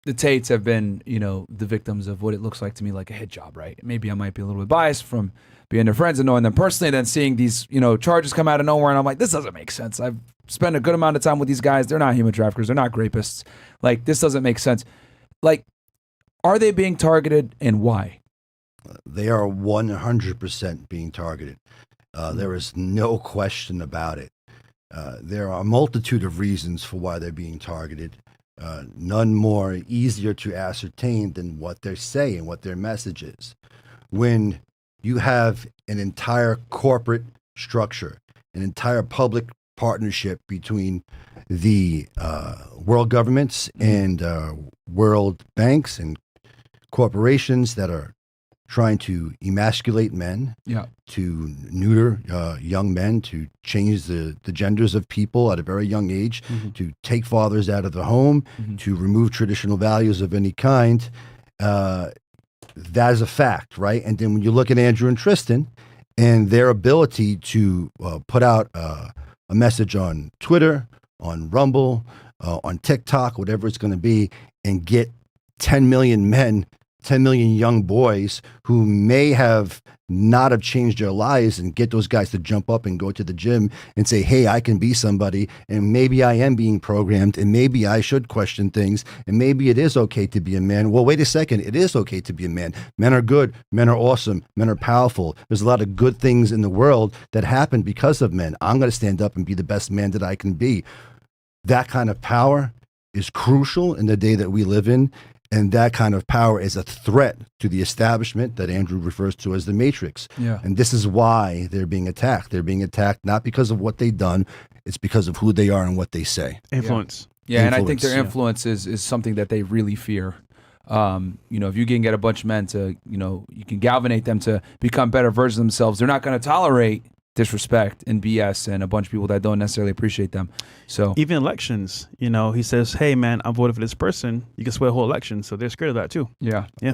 the Tates have been, the victims of what it looks like to me like a hit job, right? Maybe I might be a little bit biased from being their friends and knowing them personally, then seeing these, charges come out of nowhere, and I'm like, this doesn't make sense. I've spent a good amount of time with these guys. They're not human traffickers. They're not rapists. Like, this doesn't make sense. Like, are they being targeted, and why? They are 100% being targeted. There is no question about it. There are a multitude of reasons for why they're being targeted. None more easier to ascertain than what they say and what their message is. When you have an entire corporate structure, an entire public partnership between the world governments and world banks and corporations that are trying to emasculate men, to neuter young men, to change the genders of people at a very young age, to take fathers out of the home, to remove traditional values of any kind. That is a fact, right? And then when you look at Andrew and Tristan and their ability to put out a message on Twitter, on Rumble, on TikTok, whatever it's going to be, and get 10 million men, 10 million young boys who may have not have changed their lives, and get those guys to jump up and go to the gym and say, hey, I can be somebody, and maybe I am being programmed, and maybe I should question things, and maybe it is okay to be a man. Well, wait a second. It is okay to be a man. Men are good. Men are awesome. Men are powerful. There's a lot of good things in the world that happen because of men. I'm going to stand up and be the best man that I can be. That kind of power is crucial in the day that we live in. And that kind of power is a threat to the establishment that Andrew refers to as the Matrix. Yeah. And this is why they're being attacked. They're being attacked not because of what they've done. It's because of who they are and what they say. Influence. Yeah, and I think their influence is something that they really fear. If you can get a bunch of men to, you can galvanate them to become better versions of themselves, they're not going to tolerate disrespect and BS and a bunch of people that don't necessarily appreciate them. So even elections, he says, hey man, I voted for this person. You can swear a whole election. So they're scared of that too. Yeah. Yeah.